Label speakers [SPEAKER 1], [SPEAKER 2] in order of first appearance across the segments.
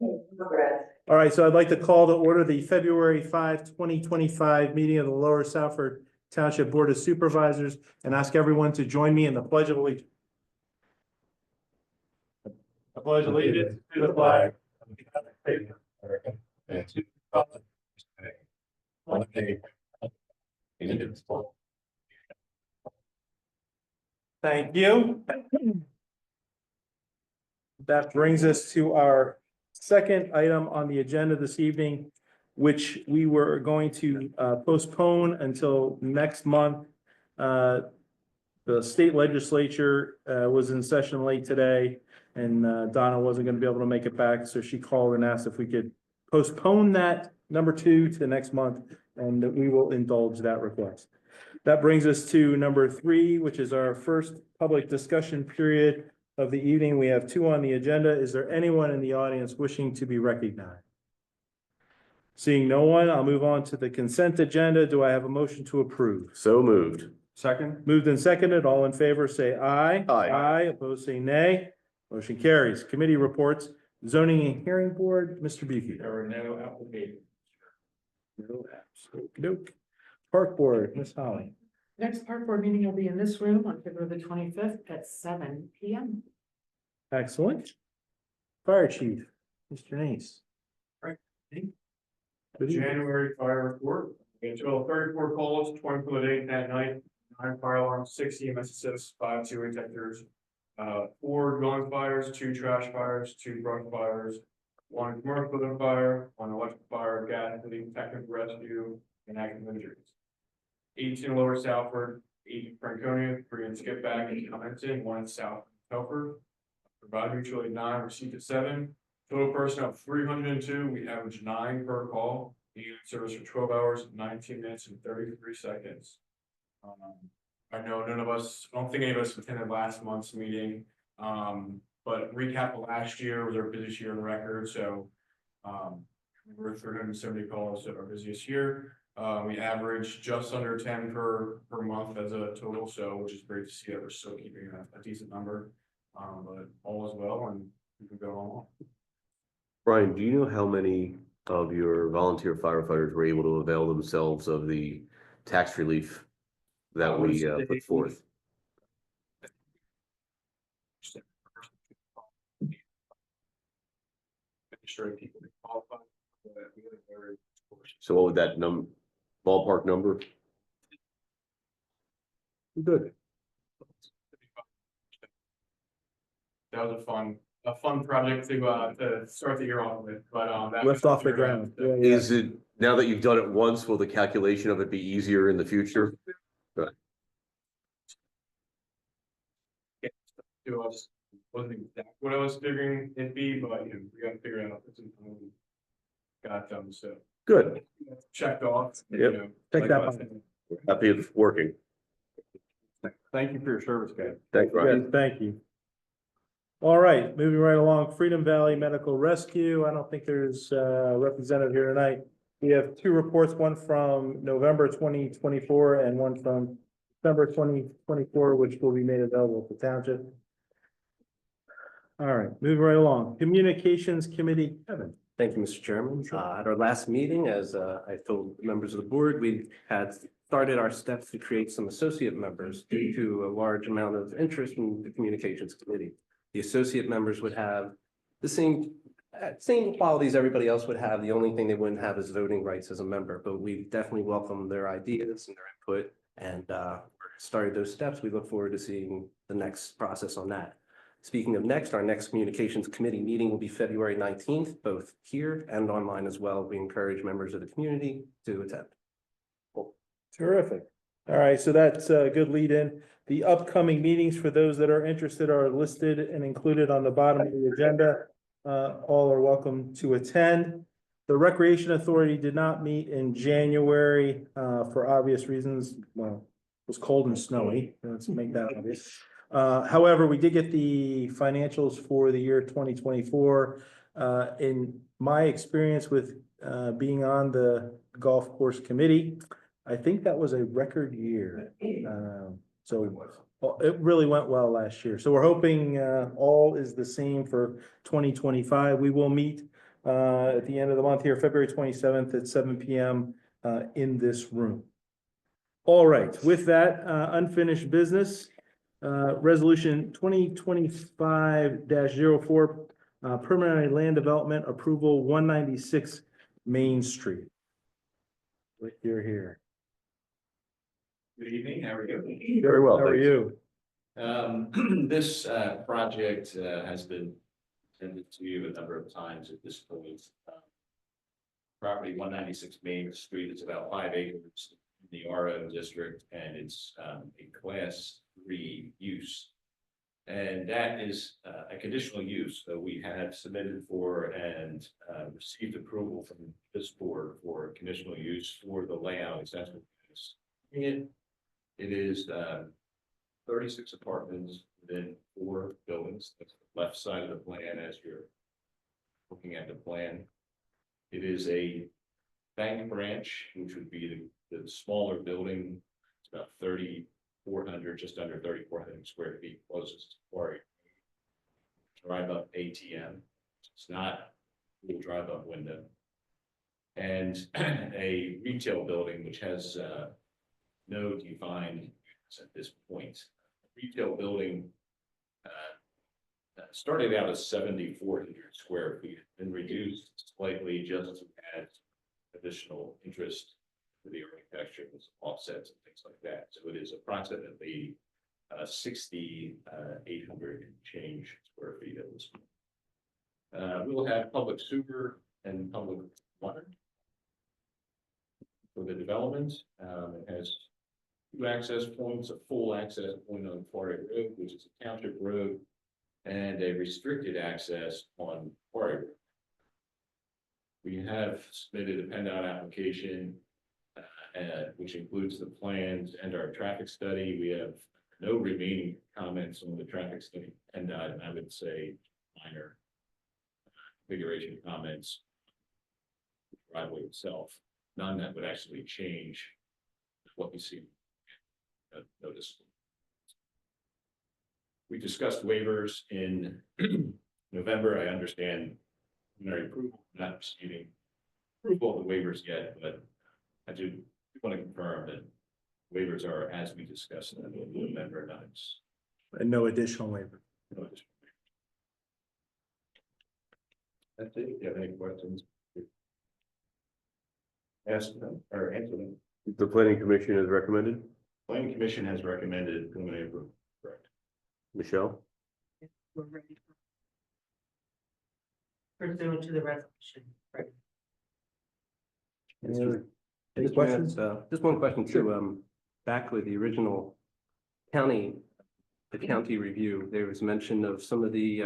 [SPEAKER 1] All right, so I'd like to call to order the February 5, 2025 meeting of the Lower Southford Township Board of Supervisors and ask everyone to join me in the Pledge of Allegiance. I pledge allegiance to the flag of the United States of America and to the republic for which it stands, one nation. Thank you. That brings us to our second item on the agenda this evening, which we were going to postpone until next month. The state legislature was in session late today, and Donna wasn't going to be able to make it back, so she called and asked if we could postpone that number 2 to next month, and we will indulge that request. That brings us to number 3, which is our first public discussion period of the evening. We have 2 on the agenda. Is there anyone in the audience wishing to be recognized? Seeing no one, I'll move on to the consent agenda. Do I have a motion to approve?
[SPEAKER 2] So moved.
[SPEAKER 1] Second. Moved and seconded. All in favor, say aye.
[SPEAKER 2] Aye.
[SPEAKER 1] Aye. Opposed, say nay. Motion carries. Committee reports. Zoning and Hearing Board, Mr. Buki.
[SPEAKER 3] There are no applications.
[SPEAKER 1] No apps. Okey-doke. Park Board, Ms. Holly.
[SPEAKER 4] Next park board meeting will be in this room on February the 25th at 7 p.m.
[SPEAKER 1] Excellent. Fire Chief, Mr. Nace.
[SPEAKER 3] January fire report, until 34 calls, 24 a day that night, 9 fire alarms, 6 EMS assists, 5 2 detectors, 4 dwelling fires, 2 trash fires, 2 brush fires, 1 commercial building fire, 1 electric fire, gas leak, technical rescue, and active injuries. 18 Lower Southford, 8 in Franconia, 3 in Skipback and Commenton, 1 in South Telford. Provided mutually 9, received at 7. Total personnel 302. We average 9 per call. Unit service for 12 hours, 19 minutes, and 33 seconds. I know none of us, I don't think any of us attended last month's meeting. But recap of last year was our busiest year on the record. So we're 370 calls, so our busiest year. We average just under 10 per month as a total, so which is great to see that we're still keeping a decent number. But all is well, and we can go on.
[SPEAKER 2] Brian, do you know how many of your volunteer firefighters were able to avail themselves of the tax relief that we put forth?
[SPEAKER 3] Sure people qualify.
[SPEAKER 2] So what would that ballpark number?
[SPEAKER 1] Good.
[SPEAKER 3] That was a fun project to start the year off with, but that
[SPEAKER 1] Lift off the ground. Yeah, yeah.
[SPEAKER 2] Is it, now that you've done it once, will the calculation of it be easier in the future? Right.
[SPEAKER 3] To us wasn't exactly what I was figuring it'd be, but we got to figure it out. Got them, so
[SPEAKER 2] Good.
[SPEAKER 3] checked off.
[SPEAKER 2] Yep.
[SPEAKER 1] Take that
[SPEAKER 3] box.
[SPEAKER 2] Happy it's working.
[SPEAKER 3] Thank you for your service, guys.
[SPEAKER 2] Thanks, Brian.
[SPEAKER 1] Good, thank you. All right, moving right along, Freedom Valley Medical Rescue. I don't think there's a representative here tonight. We have 2 reports, one from November 2024 and one from December 2024, which will be made available to township. All right, moving right along. Communications Committee, Kevin.
[SPEAKER 5] Thank you, Mr. Chairman. At our last meeting, as I told members of the board, we had started our steps to create some associate members due to a large amount of interest in the Communications Committee. The associate members would have the same qualities everybody else would have. The only thing they wouldn't have is voting rights as a member, but we definitely welcome their ideas and their input, and started those steps. We look forward to seeing the next process on that. Speaking of next, our next Communications Committee meeting will be February 19th, both here and online as well. We encourage members of the community to attend.
[SPEAKER 1] Cool. Terrific. All right, so that's a good lead in. The upcoming meetings for those that are interested are listed and included on the bottom of the agenda. All are welcome to attend. The Recreation Authority did not meet in January for obvious reasons. Well, it was cold and snowy. Let's make that obvious. However, we did get the financials for the year 2024. In my experience with being on the golf course committee, I think that was a record year. So it really went well last year. So we're hoping all is the same for 2025. We will meet at the end of the month here, February 27th at 7 p.m. In this room. All right, with that, unfinished business, resolution 2025-04, permanent land development approval, 196 Main Street. You're here.
[SPEAKER 6] Good evening, how are you?
[SPEAKER 2] Very well,
[SPEAKER 1] How are
[SPEAKER 2] thanks.
[SPEAKER 1] you?
[SPEAKER 6] This project has been presented to you a number of times at this point. Property 196 Main Street is about 5 acres in the RO district, and it's a class 3 use. And that is a conditional use that we have submitted for and received approval from this board for conditional use for the layout assessment. It is 36 apartments within 4 buildings. That's the left side of the plan as you're looking at the plan. It is a bank branch, which would be the smaller building. It's about 3,400, just under 3,400 square feet, closest to quarry. Drive up ATM. It's not full drive up window. And a retail building which has no defined use at this point. Retail building started out as 7,400 square feet and reduced slightly just to add additional interest to the architecture, offsets and things like that. So it is approximately 6,800 change square feet at this point. We'll have public sewer and public water for the development. It has 2 access points, a full access point on Quarry Road, which is a township road, and a restricted access on Quarry Road. We have submitted a PennDOT application, which includes the plans and our traffic study. We have no remaining comments on the traffic study PennDOT, and I would say minor configuration comments. The driveway itself, none that would actually change what we see. Notice. We discussed waivers in November. I understand preliminary approval, not receiving approval of the waivers yet, but I do want to confirm that waivers are as we discussed them in November 9th.
[SPEAKER 1] And no additional waiver.
[SPEAKER 6] No additional waivers. That's it. If you have any questions, ask them or answer them.
[SPEAKER 2] The planning commission has recommended.
[SPEAKER 6] Planning Commission has recommended preliminary approval. Correct.
[SPEAKER 2] Michelle?
[SPEAKER 4] We're ready. Pursuant to the resolution. Right.
[SPEAKER 1] Any questions?
[SPEAKER 5] Just one question too, back with the original county, the county review, there was mention of some of the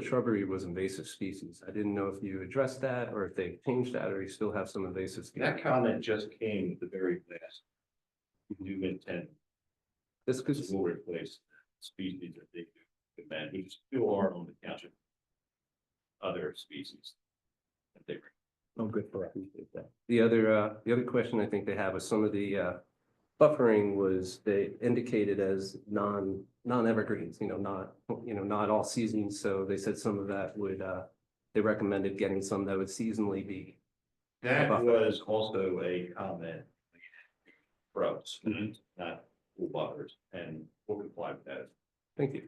[SPEAKER 5] shrubbery was invasive species. I didn't know if you addressed that or if they changed that, or you still have some invasive species.
[SPEAKER 6] That comment just came at the very last. We do intend
[SPEAKER 5] This could,
[SPEAKER 6] will replace species that they do demand, which still are on the township. Other species that they bring.
[SPEAKER 1] Oh, good for us.
[SPEAKER 5] the other question I think they have is some of the buffering was they indicated as non-evergreens, not all seasons. So they said some of that would, they recommended getting some that would seasonally be.
[SPEAKER 6] That
[SPEAKER 5] Buffer.
[SPEAKER 6] was also a comment. Pros, not full buffers, and we'll comply with that.
[SPEAKER 5] Thank you.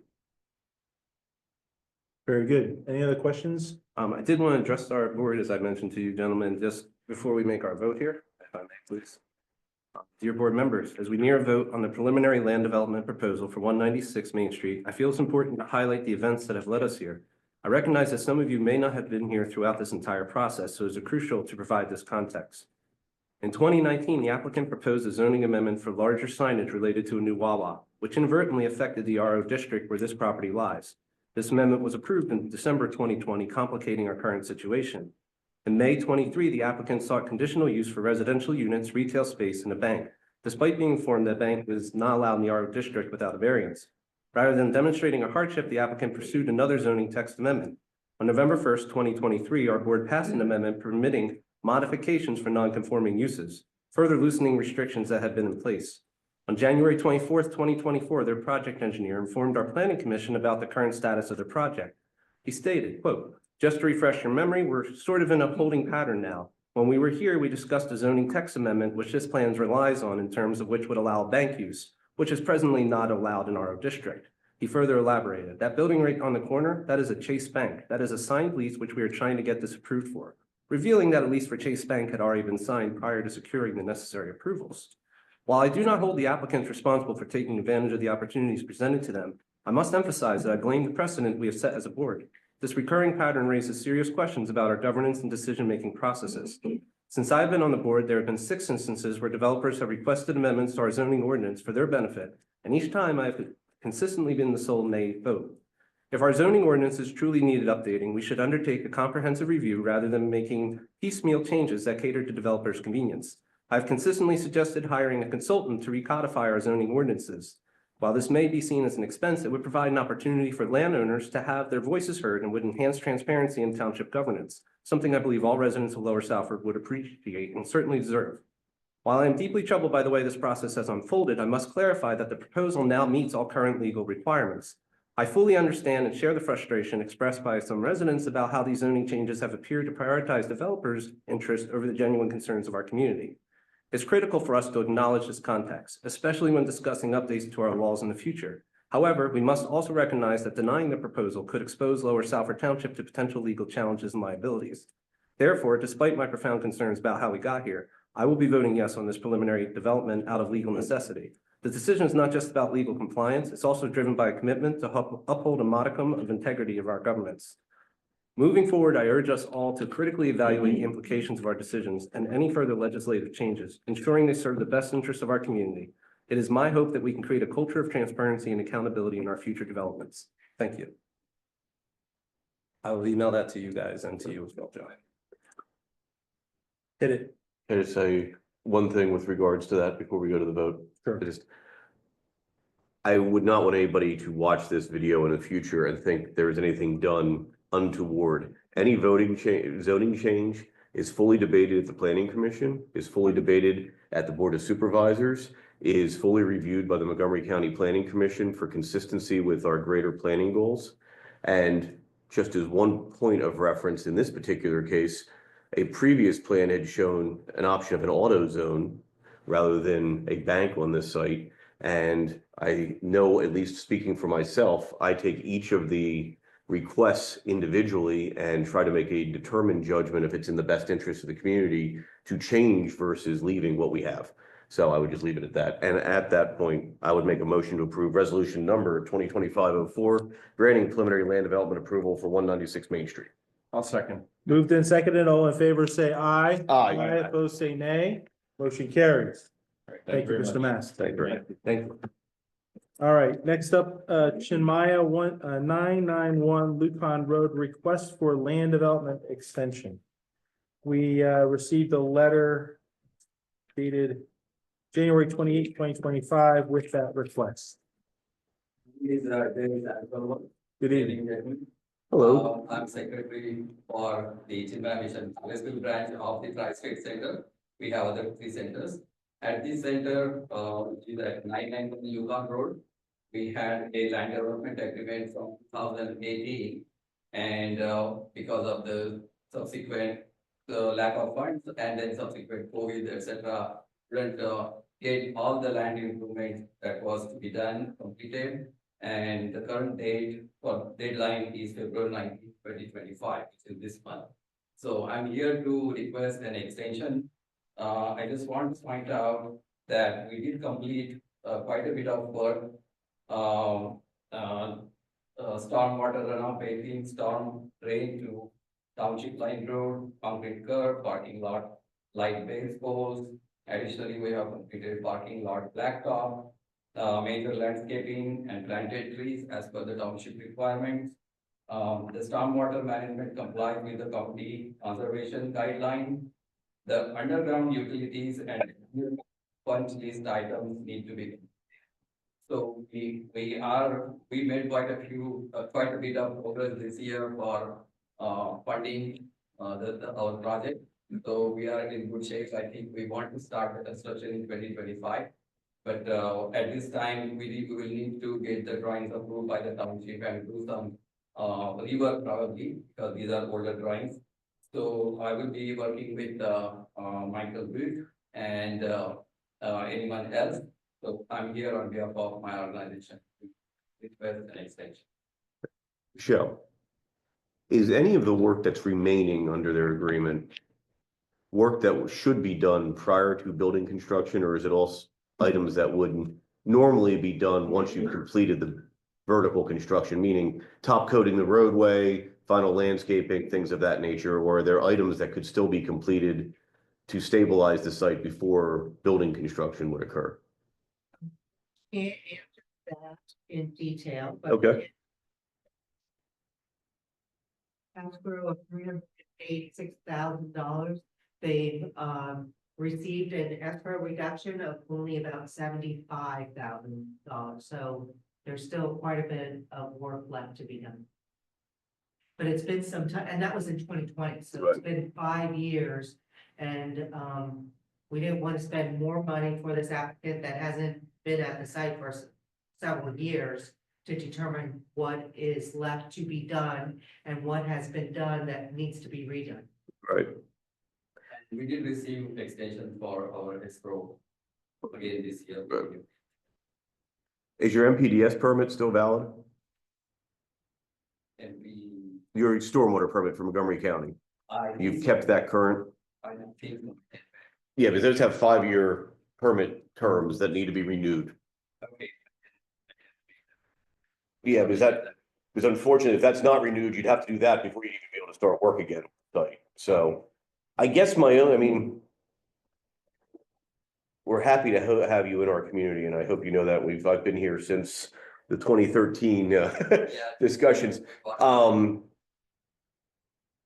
[SPEAKER 1] Very good. Any other questions?
[SPEAKER 5] I did want to address our board, as I mentioned to you gentlemen, just before we make our vote here, if I may, please. Dear board members, as we near a vote on the preliminary land development proposal for 196 Main Street, I feel it's important to highlight the events that have led us here. I recognize that some of you may not have been here throughout this entire process, so it's crucial to provide this context. In 2019, the applicant proposed a zoning amendment for larger signage related to a new Wawa, which inadvertently affected the RO district where this property lies. This amendment was approved in December 2020, complicating our current situation. In May 23, the applicant sought conditional use for residential units, retail space, and a bank, despite being informed that bank was not allowed in the RO district without a variance. Rather than demonstrating a hardship, the applicant pursued another zoning text amendment. On November 1st, 2023, our board passed an amendment permitting modifications for non-conforming uses, further loosening restrictions that had been in place. On January 24th, 2024, their project engineer informed our planning commission about the current status of their project. He stated, quote, Just to refresh your memory, we're sort of in a holding pattern now. When we were here, we discussed a zoning text amendment, which this plan relies on in terms of which would allow bank use, which is presently not allowed in our district. He further elaborated, that building right on the corner, that is a Chase Bank. That is a signed lease, which we are trying to get this approved for, revealing that a lease for Chase Bank had already been signed prior to securing the necessary approvals. While I do not hold the applicants responsible for taking advantage of the opportunities presented to them, I must emphasize that I blame the precedent we have set as a board. This recurring pattern raises serious questions about our governance and decision-making processes. Since I've been on the board, there have been 6 instances where developers have requested amendments to our zoning ordinance for their benefit, and each time I have consistently been the sole nay vote. If our zoning ordinances truly needed updating, we should undertake a comprehensive review rather than making piecemeal changes that cater to developers' convenience. I've consistently suggested hiring a consultant to recodify our zoning ordinances. While this may be seen as an expense, it would provide an opportunity for landowners to have their voices heard and would enhance transparency in township governance, something I believe all residents of Lower Salford would appreciate and certainly deserve. While I am deeply troubled by the way this process has unfolded, I must clarify that the proposal now meets all current legal requirements. I fully understand and share the frustration expressed by some residents about how these zoning changes have appeared to prioritize developers' interest over the genuine concerns of our community. It's critical for us to acknowledge this context, especially when discussing updates to our laws in the future. However, we must also recognize that denying the proposal could expose Lower Salford Township to potential legal challenges and liabilities. Therefore, despite my profound concerns about how we got here, I will be voting yes on this preliminary development out of legal necessity. The decision is not just about legal compliance, it's also driven by a commitment to uphold a modicum of integrity of our governments. Moving forward, I urge us all to critically evaluate the implications of our decisions and any further legislative changes, ensuring they serve the best interests of our community. It is my hope that we can create a culture of transparency and accountability in our future developments. Thank you. I will email that to you guys and to you as well, Joe.
[SPEAKER 1] Hit it.
[SPEAKER 2] Can I just say one thing with regards to that before we go to the vote?
[SPEAKER 1] Sure.
[SPEAKER 2] I would not want anybody to watch this video in the future and think there is anything done untoward. Any zoning change is fully debated at the Planning Commission, is fully debated at the Board of Supervisors, is fully reviewed by the Montgomery County Planning Commission for consistency with our greater planning goals. And just as one point of reference in this particular case, a previous plan had shown an option of an auto zone rather than a bank on this site. And I know, at least speaking for myself, I take each of the requests individually and try to make a determined judgment if it's in the best interest of the community to change versus leaving what we have. So I would just leave it at that. And at that point, I would make a motion to approve resolution number 2025-04, granting preliminary land development approval for 196 Main Street.
[SPEAKER 5] I'll second.
[SPEAKER 1] Moved and seconded, all in favor, say aye.
[SPEAKER 2] Aye.
[SPEAKER 1] Opposed, say nay. Motion carries. Thank you, Mr. Mast.
[SPEAKER 2] Thank you.
[SPEAKER 5] Thank you.
[SPEAKER 1] All right, next up, Chinmaya 991 Lupon Road, request for land development extension. We received a letter dated January 28, 2025 with that request. Good evening.
[SPEAKER 2] Hello.
[SPEAKER 7] I'm secretary for the Chinmaya Mission Westfield branch of the Tri-State Center. We have other 3 centers. At this center, which is at 991 Yukon Road, we had a land development agreement from 2018. And because of the subsequent lack of funds and then subsequent COVID, etc., couldn't get all the land improvements that was to be done completed. And the current date for deadline is February 19, 2025, which is this month. So I'm here to request an extension. I just want to point out that we did complete quite a bit of work. Stormwater runoff basin, storm drain to Township Line Road, concrete curb, parking lot, light base poles. Additionally, we have completed parking lot blacktop, major landscaping and planted trees as per the township requirements. The stormwater management complies with the county conservation guideline. The underground utilities and punch list items need to be. So we made quite a bit of progress this year for funding our project. So we are in good shape. I think we want to start the construction in 2025. But at this time, we will need to get the drawings approved by the township and do some rework probably, because these are older drawings. So I will be working with, Michael Booth and, anyone else. So I'm here on behalf of my organization, request an extension.
[SPEAKER 2] Michelle, is any of the work that's remaining under their agreement work that should be done prior to building construction, or is it all items that would normally be done once you've completed the vertical construction, meaning top coating the roadway, final landscaping, things of that nature, or are there items that could still be completed to stabilize the site before building construction would occur?
[SPEAKER 4] Can't answer that in detail, but.
[SPEAKER 2] Okay.
[SPEAKER 4] Escrow of $386,000. They've received an escrow reduction of only about $75,000. So there's still quite a bit of work left to be done. But it's been some time, and that was in 2020, so it's been 5 years. And we didn't want to spend more money for this applicant that hasn't been at the site for several years to determine what is left to be done and what has been done that needs to be redone.
[SPEAKER 2] Right.
[SPEAKER 7] And we did receive extension for our escrow again this year.
[SPEAKER 2] Right. Is your MPDS permit still valid?
[SPEAKER 7] And
[SPEAKER 2] Your stormwater permit from Montgomery County? You've kept that current?
[SPEAKER 7] I don't think so.
[SPEAKER 2] Yeah, because those have 5-year permit terms that need to be renewed.
[SPEAKER 7] Okay.
[SPEAKER 2] Yeah, because unfortunately, if that's not renewed, you'd have to do that before you'd even be able to start work again. So I guess I mean, we're happy to have you in our community, and I hope you know that I've been here since the 2013 discussions.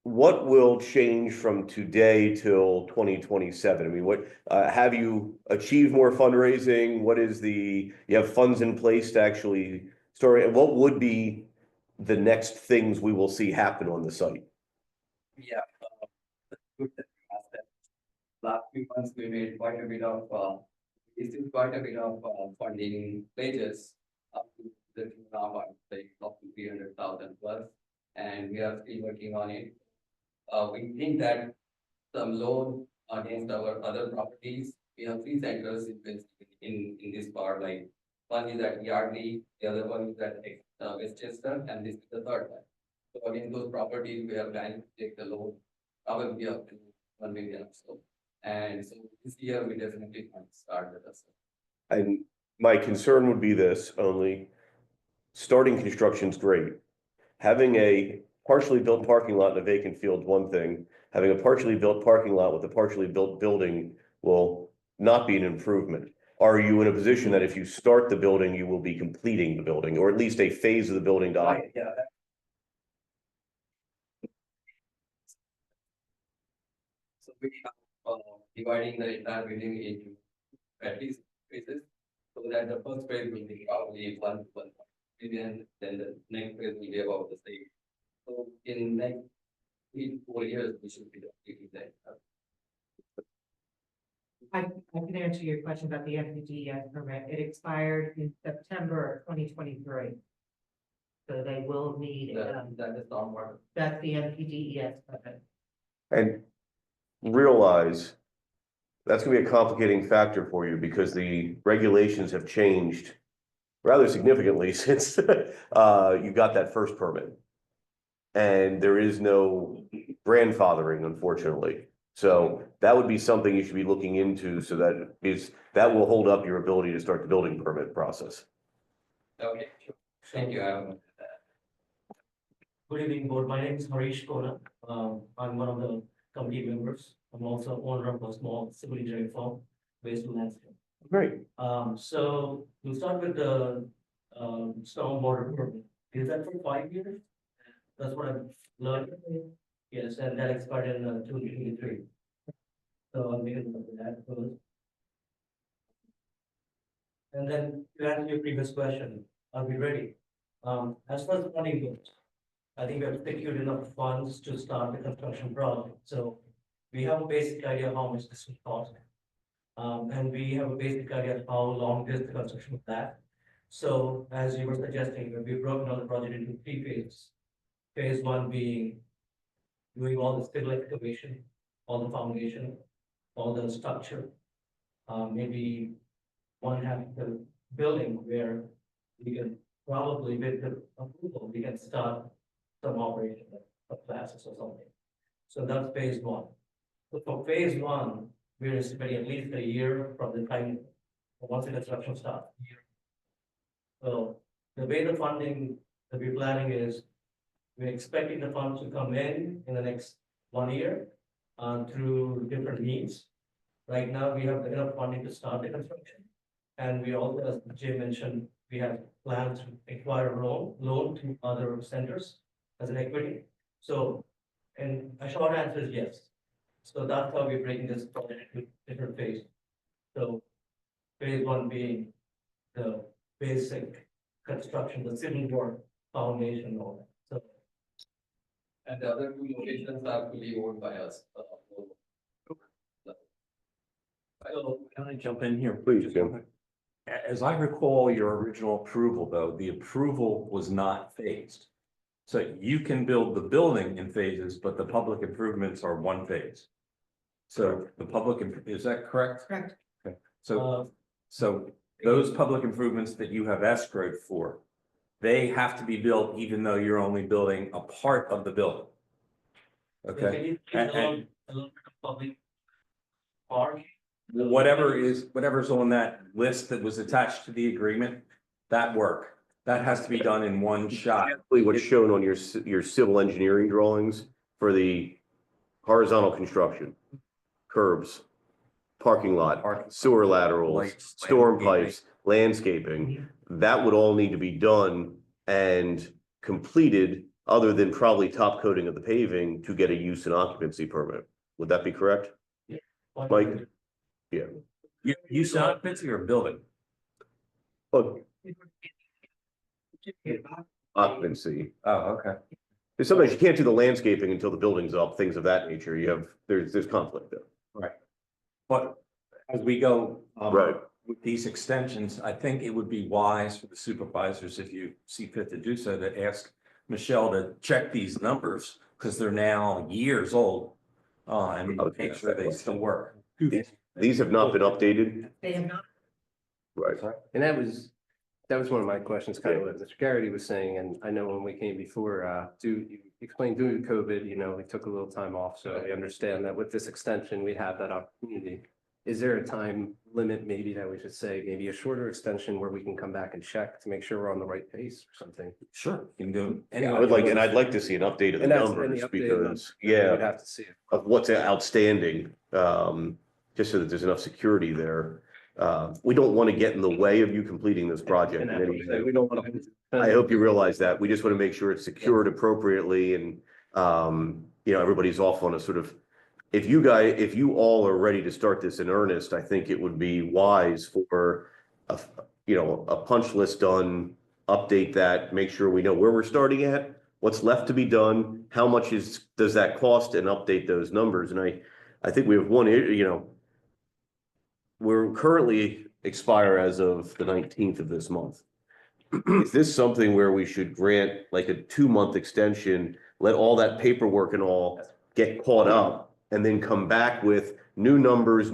[SPEAKER 2] What will change from today till 2027? I mean, what have you achieved more fundraising? You have funds in place to actually start, and what would be the next things we will see happen on the site?
[SPEAKER 7] Yeah. Good that you asked that. Last few months, we made quite a bit of, funding pledges up to the now, like up to 300,000 plus, and we are still working on it. We think that some loan against our other properties, we have 3 centers in this part, like one is at Yardley, the other one is at Westchester, and this is the third one. So against those properties, we are planning to take the loan, probably up to 1 million or so. And so this year, we definitely want to start with us.
[SPEAKER 2] And my concern would be this only: starting construction's great. Having a partially built parking lot in a vacant field is one thing. Having a partially built parking lot with a partially built building will not be an improvement. Are you in a position that if you start the building, you will be completing the building, or at least a phase of the building to operate?
[SPEAKER 7] Yeah. So we are dividing the entire building into at least phases, so that the first phase will be probably 1 to 1 million, then the next phase will be about the same. So in next 3 to 4 years, we should be completing that.
[SPEAKER 4] I can answer your question about the MPDS permit. It expired in September of 2023. So they will need,
[SPEAKER 7] That is stormwater.
[SPEAKER 4] that's the MPDES permit.
[SPEAKER 2] And realize that's gonna be a complicating factor for you because the regulations have changed rather significantly since you got that first permit. And there is no grandfathering, unfortunately. So that would be something you should be looking into, so that will hold up your ability to start the building permit process.
[SPEAKER 7] Okay, sure. Thank you.
[SPEAKER 8] Good evening, board. My name is Harish Kona. I'm one of the committee members. I'm also owner of a small civil engineering firm based in Lansing.
[SPEAKER 2] Great.
[SPEAKER 8] So we'll start with the stormwater permit. Is that for 5 years? That's what I've learned. Yes, and that expired in 2023. So I'll make a note of that first. And then to answer your previous question, are we ready? As far as the funding goes, I think we have secured enough funds to start the construction project. So we have a basic idea how much this will cost. And we have a basic idea of how long is the construction of that. So as you were suggesting, we've broken down the project into 3 phases. Phase one being doing all the civil excavation, all the foundation, all the structure. Maybe one half of the building where we can probably with the approval, we can start some operation of classes or something. So that's phase one. So for phase one, we're estimating at least a year from the time, once the construction starts. So the way the funding that we're planning is, we're expecting the funds to come in the next 1 year through different means. Right now, we have enough funding to start the construction. And we also, as Jay mentioned, we have plans to acquire a loan to other centers as an equity. So, and a short answer is yes. So that's how we're breaking this project into different phases. So phase one being the basic construction, the civil work, foundation, and all that. So
[SPEAKER 7] And the other two locations are fully owned by us.
[SPEAKER 9] Can I jump in here?
[SPEAKER 2] Please, Jim.
[SPEAKER 9] As I recall, your original approval, though, the approval was not phased. So you can build the building in phases, but the public improvements are one phase. So the is that correct?
[SPEAKER 4] Correct.
[SPEAKER 9] Okay. So those public improvements that you have escrowed for, they have to be built even though you're only building a part of the building. Okay,
[SPEAKER 8] can you
[SPEAKER 9] And-
[SPEAKER 8] please a little bit of public park?
[SPEAKER 9] whatever's on that list that was attached to the agreement, that has to be done in one shot.
[SPEAKER 2] Exactly what's shown on your civil engineering drawings for the horizontal construction, curbs, parking lot, sewer laterals,
[SPEAKER 9] Lights,
[SPEAKER 2] storm
[SPEAKER 9] landscaping.
[SPEAKER 2] pipes, landscaping. That would all need to be done and completed, other than probably top coating of the paving to get a use and occupancy permit. Would that be correct? Mike? Yeah.
[SPEAKER 9] You saw occupancy or building?
[SPEAKER 2] But occupancy.
[SPEAKER 9] Oh, okay.
[SPEAKER 2] There's sometimes you can't do the landscaping until the building's up, things of that nature. There's conflict there.
[SPEAKER 9] But as we go,
[SPEAKER 2] Right.
[SPEAKER 9] with these extensions, I think it would be wise for the supervisors, if you see fit to do so, to ask Michelle to check these numbers, because they're now years old. And make sure they still work.
[SPEAKER 2] These have not been updated.
[SPEAKER 4] They have not.
[SPEAKER 2] Right.
[SPEAKER 5] And that was one of my questions, kind of what Mr. Garrity was saying, and I know when we came before, you explained due to COVID, we took a little time off, so I understand that with this extension, we have that opportunity. Is there a time limit maybe that we should say, maybe a shorter extension where we can come back and check to make sure we're on the right pace or something?
[SPEAKER 9] Sure, you can do.
[SPEAKER 2] I'd like to see an update of the
[SPEAKER 5] And that's any
[SPEAKER 2] numbers
[SPEAKER 5] updated
[SPEAKER 2] because,
[SPEAKER 5] numbers, We'd have to see it.
[SPEAKER 2] of what's outstanding, just so that there's enough security there. We don't want to get in the way of you completing this project.
[SPEAKER 5] And
[SPEAKER 2] in
[SPEAKER 5] that's
[SPEAKER 2] any
[SPEAKER 5] what I'm saying,
[SPEAKER 2] way.
[SPEAKER 5] we don't want to.
[SPEAKER 2] I hope you realize that. We just want to make sure it's secured appropriately and, everybody's off on a sort of, if you all are ready to start this in earnest, I think it would be wise for a punch list done, update that, make sure we know where we're starting at, what's left to be done, how much does that cost, and update those numbers. And I think we have we're currently expire as of the 19th of this month. Is this something where we should grant like a 2-month extension, let all that paperwork and all get caught up, and then come back with new numbers, a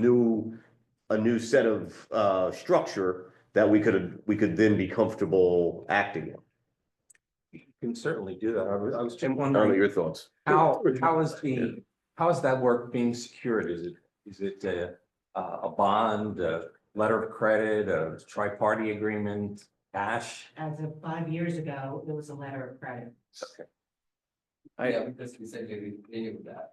[SPEAKER 2] new set of structure that we could then be comfortable acting on?
[SPEAKER 9] You can certainly do that. I was just
[SPEAKER 2] I don't know
[SPEAKER 9] wondering,
[SPEAKER 2] your thoughts.
[SPEAKER 9] how is that work being secured? Is it a bond, a letter of credit, a tri-party agreement, cash?
[SPEAKER 4] As of 5 years ago, it was a letter of credit.
[SPEAKER 7] Yeah, we just recently renewed that.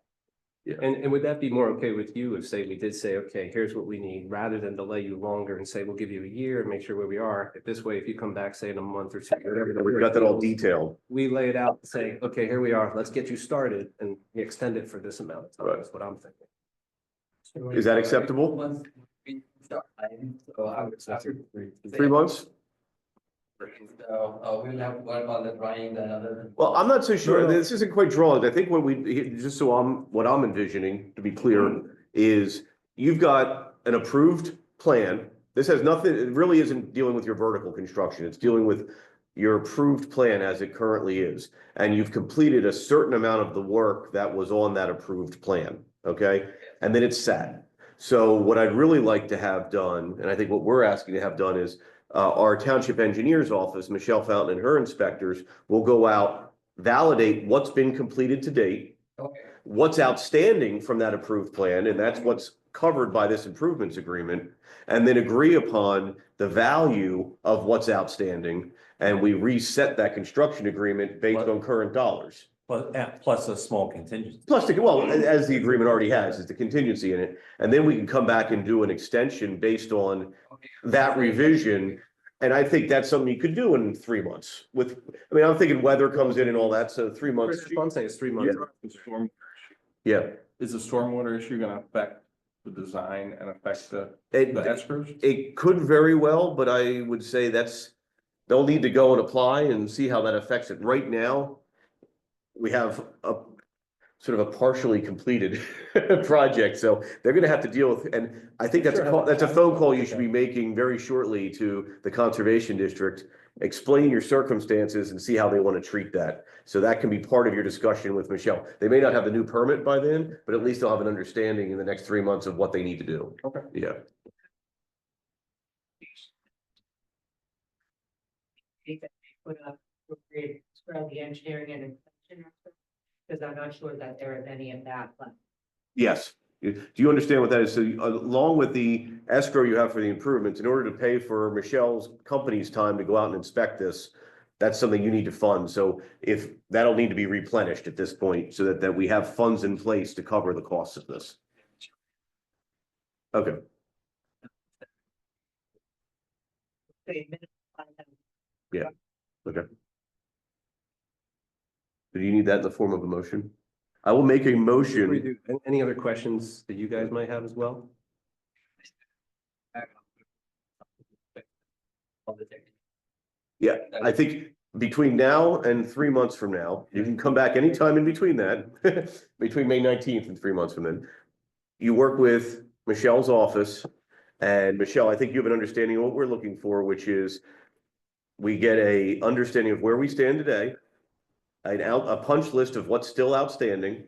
[SPEAKER 5] And would that be more okay with you if we did say, okay, here's what we need, rather than delay you longer and say, we'll give you a year and make sure where we are. If this way, if you come back, say in a month or two, whatever.
[SPEAKER 2] We've got that all detailed.
[SPEAKER 5] We lay it out and say, okay, here we are, let's get you started and we extend it for this amount of time.
[SPEAKER 2] Right.
[SPEAKER 5] That's what I'm thinking.
[SPEAKER 2] Is that acceptable?
[SPEAKER 7] Once we start, so I would start.
[SPEAKER 2] 3 months?
[SPEAKER 7] We'll have to work on the drawing and other.
[SPEAKER 2] Well, I'm not so sure. This isn't quite drawn. I think what I'm envisioning, to be clear, is you've got an approved plan. This has nothing, it really isn't dealing with your vertical construction. It's dealing with, your approved plan as it currently is, and you've completed a certain amount of the work that was on that approved plan, okay? And then it's sat. So what I'd really like to have done, and I think what we're asking to have done is, our township engineer's office, Michelle Fountain and her inspectors will go out, validate what's been completed to date,
[SPEAKER 7] Okay.
[SPEAKER 2] what's outstanding from that approved plan, and that's what's covered by this improvements agreement, and then agree upon the value of what's outstanding, and we reset that construction agreement based on current dollars.
[SPEAKER 9] Plus a small contingency.
[SPEAKER 2] Plus, well, as the agreement already has, is the contingency in it, and then we can come back and do an extension based on that revision. And I think that's something you could do in 3 months with, I mean, I'm thinking weather comes in and all that, so 3 months.
[SPEAKER 5] I'm saying it's 3 months.
[SPEAKER 2] Yeah,
[SPEAKER 10] Is the stormwater issue gonna affect the design and affect the
[SPEAKER 2] it,
[SPEAKER 10] escrows?
[SPEAKER 2] it could very well, but I would say they'll need to go and apply and see how that affects it. Right now, we have a sort of a partially completed project, so they're gonna have to deal with, and I think that's a phone call you should be making very shortly to the Conservation District, explain your circumstances and see how they want to treat that. So that can be part of your discussion with Michelle. They may not have the new permit by then, but at least they'll have an understanding in the next 3 months of what they need to do.
[SPEAKER 10] Okay.
[SPEAKER 2] Yeah.
[SPEAKER 4] Put up appropriate for the engineering and inspection, because I'm not sure that there is any of that, but.
[SPEAKER 2] Yes. Do you understand what that is? So along with the escrow you have for the improvements, in order to pay for Michelle's company's time to go out and inspect this, that's something you need to fund. So if that'll need to be replenished at this point so that we have funds in place to cover the costs of this. Okay. Yeah. Okay. Do you need that in the form of a motion? I will make a motion.
[SPEAKER 5] Any other questions that you guys might have as well?
[SPEAKER 2] Yeah, I think between now and 3 months from now, you can come back anytime in between that, between May 19th and 3 months from then. You work with Michelle's office, and Michelle, I think you have an understanding of what we're looking for, which is we get a understanding of where we stand today, a punch list of what's still outstanding,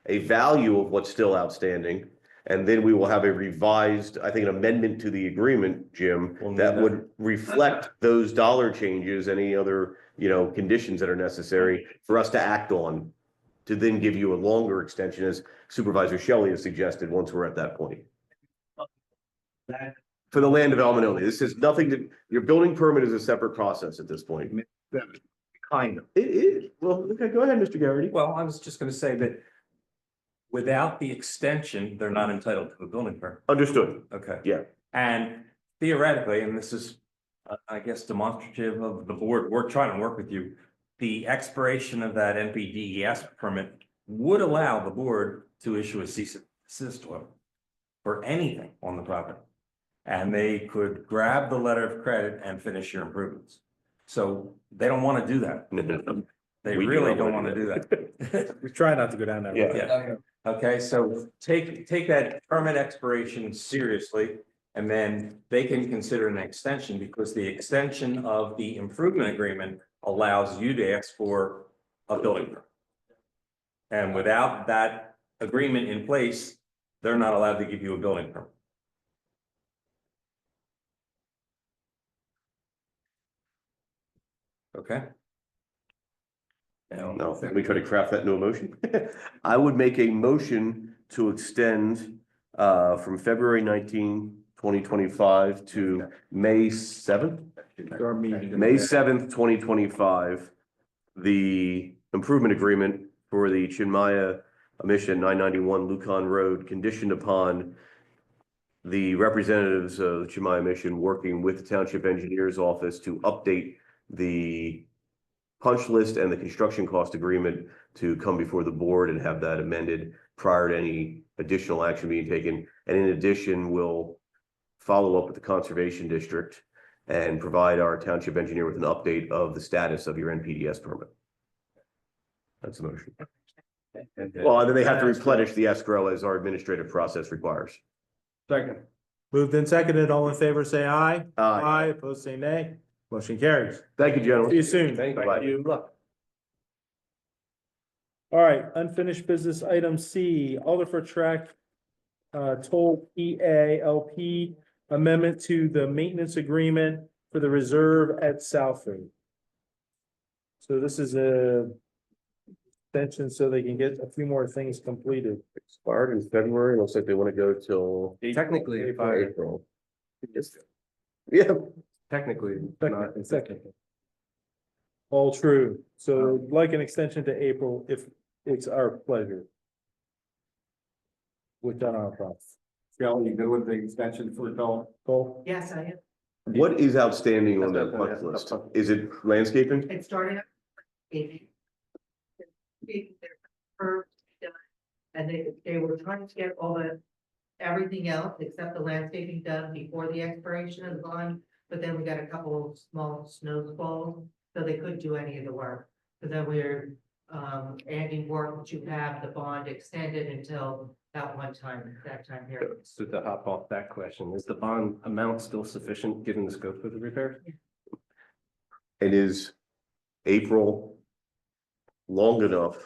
[SPEAKER 2] a value of what's still outstanding, and then we will have a revised, I think, an amendment to the agreement, Jim, that would reflect those dollar changes, any other, conditions that are necessary for us to act on, to then give you a longer extension, as Supervisor Shelley has suggested, once we're at that point. For the land development only. This is nothing to, your building permit is a separate process at this point.
[SPEAKER 9] Kind of.
[SPEAKER 2] It is. Well, okay, go ahead, Mr. Garrity.
[SPEAKER 9] Well, I was just gonna say that without the extension, they're not entitled to a building permit.
[SPEAKER 2] Understood.
[SPEAKER 9] Okay.
[SPEAKER 2] Yeah.
[SPEAKER 9] And theoretically, and this is, I guess, demonstrative of the board, we're trying to work with you. The expiration of that NPDES permit would allow the board to issue a cease and desist order for anything on the property. And they could grab the letter of credit and finish your improvements. So they don't want to do that. They
[SPEAKER 2] We do
[SPEAKER 9] really
[SPEAKER 2] not
[SPEAKER 9] don't
[SPEAKER 2] wanna
[SPEAKER 9] want to
[SPEAKER 2] do
[SPEAKER 9] do that.
[SPEAKER 1] We try not to go down that road.
[SPEAKER 2] Yeah.
[SPEAKER 9] Okay, so take that permit expiration seriously, and then they can consider an extension, because the extension of the improvement agreement allows you to ask for a building permit. And without that agreement in place, they're not allowed to give you a building permit. Okay?
[SPEAKER 2] No, let me try to craft that into a motion. I would make a motion to extend from February 19, 2025 to May 7th. May 7th, 2025, the improvement agreement for the Chinmaya Mission 991 Lucan Road, conditioned upon the representatives of the Chinmaya Mission working with the Township Engineer's Office to update the punch list and the construction cost agreement to come before the board and have that amended prior to any additional action being taken. And in addition, we'll follow up with the Conservation District and provide our township engineer with an update of the status of your NPDES permit. That's the motion. Well, and then they have to replenish the escrow as our administrative process requires.
[SPEAKER 10] Second.
[SPEAKER 1] Moved and seconded, all in favor, say aye.
[SPEAKER 2] Aye.
[SPEAKER 1] Opposed, say nay. Motion carries.
[SPEAKER 2] Thank you,
[SPEAKER 1] See
[SPEAKER 2] gentlemen.
[SPEAKER 1] you soon.
[SPEAKER 5] Thank
[SPEAKER 2] Bye-bye.
[SPEAKER 5] you. Look.
[SPEAKER 1] All right, unfinished business item C, Alder Track toll PALP amendment to the maintenance agreement for the reserve at Southford. So this is a extension so they can get a few more things completed.
[SPEAKER 2] Expired in February, looks like they want to go till
[SPEAKER 5] Technically, if I,
[SPEAKER 2] April. Yeah,
[SPEAKER 5] technically, not.
[SPEAKER 1] Second. All true. So like an extension to April, if it's our pleasure. Without our problem.
[SPEAKER 10] Shelley, you good with the extension for adult?
[SPEAKER 1] Cole?
[SPEAKER 4] Yes, I am.
[SPEAKER 2] what is outstanding on that punch list? Is it landscaping?
[SPEAKER 4] It started up. And they were trying to get everything else except the landscaping done before the expiration of the bond. But then we got a couple of small snow squalls, so they couldn't do any of the work. So then we're, adding work to have the bond extended until that time period.
[SPEAKER 5] So to hop off that question, is the bond amount still sufficient given the scope of the repair?
[SPEAKER 2] And is April long enough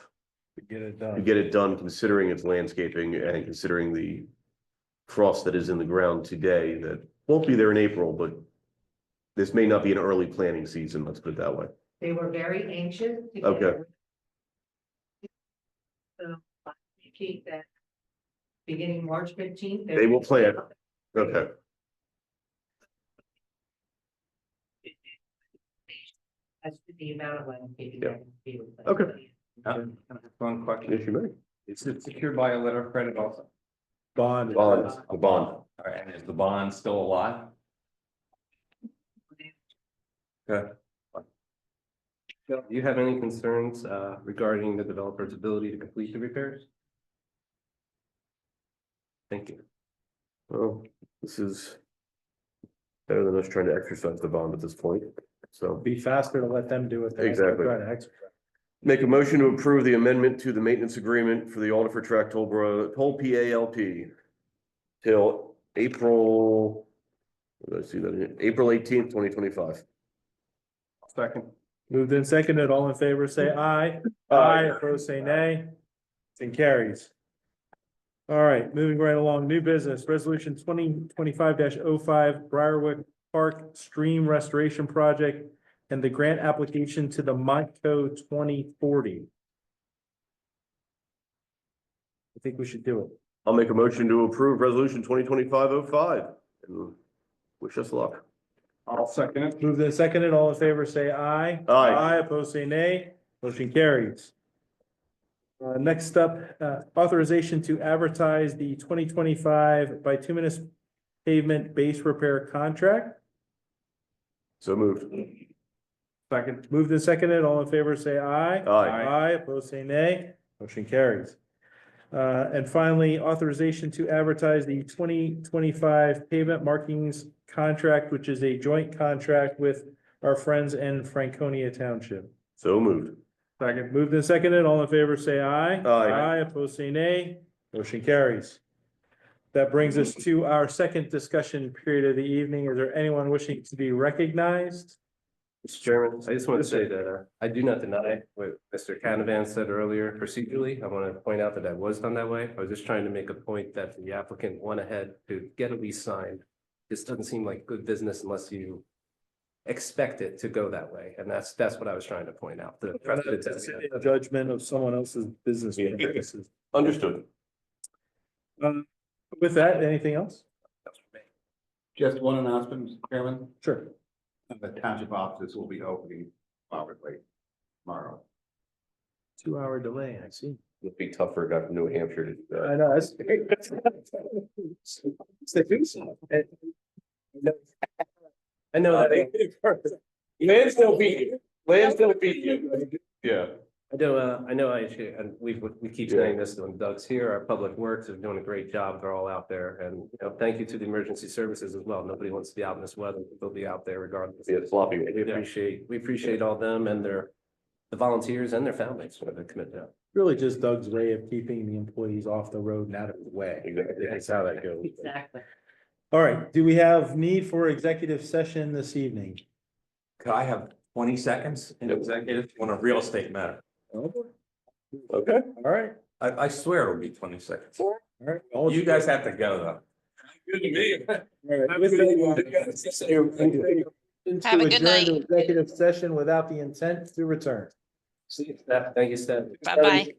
[SPEAKER 1] To get it
[SPEAKER 2] to
[SPEAKER 1] done.
[SPEAKER 2] get it done, considering its landscaping and considering the frost that is in the ground today that won't be there in April, but this may not be an early planting season, let's put it that way.
[SPEAKER 4] They were very anxious to get.
[SPEAKER 2] Okay.
[SPEAKER 4] So, I keep that beginning March 15th.
[SPEAKER 2] They will plan. Okay,
[SPEAKER 4] That's the amount of landscaping.
[SPEAKER 2] Yeah.
[SPEAKER 4] that can be replaced.
[SPEAKER 2] Okay.
[SPEAKER 9] One question.
[SPEAKER 2] yes, you may.
[SPEAKER 9] Is it secured by a letter of credit also?
[SPEAKER 1] Bond.
[SPEAKER 2] Bond, the bond.
[SPEAKER 9] All right, and is the bond still alive? Okay.
[SPEAKER 5] Do you have any concerns regarding the developer's ability to complete the repairs? Thank you.
[SPEAKER 2] Well, this is better than us trying to exercise the bond at this point, so.
[SPEAKER 1] Be faster to let them do it. than us
[SPEAKER 2] Exactly.
[SPEAKER 1] try to exercise.
[SPEAKER 2] Make a motion to approve the amendment to the maintenance agreement for the Alder Track toll PALP till April, what did I see that in? April 18th, 2025.
[SPEAKER 10] Second.
[SPEAKER 1] Moved in seconded, all in favor, say aye. Aye, opposed, say nay. And carries. All right, moving right along, new business, resolution 2025-05, Briarwood Park Stream Restoration Project and the grant application to the Montco 2040. I think we should do it.
[SPEAKER 2] I'll make a motion to approve resolution 2025-05 and wish us luck.
[SPEAKER 10] I'll second it.
[SPEAKER 1] Moved in seconded, all in favor, say aye.
[SPEAKER 2] Aye.
[SPEAKER 1] Aye, opposed, say nay. Motion carries. Next up, authorization to advertise the 2025 bituminous pavement base repair contract.
[SPEAKER 2] So moved.
[SPEAKER 10] Second.
[SPEAKER 1] Moved and seconded, all in favor, say aye.
[SPEAKER 2] Aye.
[SPEAKER 1] Aye, opposed, say nay. Motion carries. And finally, authorization to advertise the 2025 pavement markings contract, which is a joint contract with our friends in Franconia Township.
[SPEAKER 2] So moved.
[SPEAKER 10] Second.
[SPEAKER 1] Moved and seconded, all in favor, say aye.
[SPEAKER 2] Aye.
[SPEAKER 1] Aye, opposed, say nay. Motion carries. That brings us to our second discussion period of the evening. Is there anyone wishing to be recognized?
[SPEAKER 5] Mr. Chairman, I just want
[SPEAKER 1] Yes,
[SPEAKER 5] to say that I do not deny what Mr. Canavan said earlier procedurally. I want to point out that that was done that way. I was just trying to make a point that the applicant went ahead to get a lease signed. This doesn't seem like good business unless you expect it to go that way. And that's what I was trying to point out. The precedent that we have.
[SPEAKER 1] Judgment of someone else's business practices.
[SPEAKER 2] Understood.
[SPEAKER 1] With that, anything else?
[SPEAKER 11] Just one announcement, Mr. Chairman.
[SPEAKER 1] Sure.
[SPEAKER 11] The township offices will be opening probably tomorrow.
[SPEAKER 1] 2 hour delay, I see.
[SPEAKER 2] It'd be tough for a guy from New Hampshire to do that.
[SPEAKER 1] I know, that's.
[SPEAKER 5] I know that.
[SPEAKER 2] Lansdale beat you. Lansdale beat you. Yeah.
[SPEAKER 5] I know, and we keep saying this when Doug's here, our public works are doing a great job. They're all out there. And, you know, thank you to the emergency services as well. Nobody wants to be out in this weather. They'll be out there regardless.
[SPEAKER 2] Yeah, sloppy.
[SPEAKER 5] We appreciate all them and the volunteers and their families for their commitment.
[SPEAKER 1] Really just Doug's way of keeping the employees off the road and out of the way.
[SPEAKER 2] Exactly.
[SPEAKER 1] That's how that goes.
[SPEAKER 4] Exactly.
[SPEAKER 1] All right, do we have need for executive session this evening?
[SPEAKER 9] Could I have 20 seconds in executive on a real estate matter?
[SPEAKER 1] Okay, all right,
[SPEAKER 9] I swear it'll be 20 seconds.
[SPEAKER 1] all right. All
[SPEAKER 9] You guys have to go though. Good to me.
[SPEAKER 1] right, with that,
[SPEAKER 12] Have a good
[SPEAKER 1] to adjourn to
[SPEAKER 12] night.
[SPEAKER 1] executive session without the intent to return.
[SPEAKER 5] See you, Steph. Thank you, Steph.
[SPEAKER 12] Bye-bye.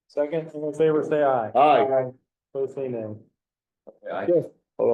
[SPEAKER 1] Second, all in favor, say aye.
[SPEAKER 2] Aye.
[SPEAKER 1] Both say nay.
[SPEAKER 5] I
[SPEAKER 1] Hold on.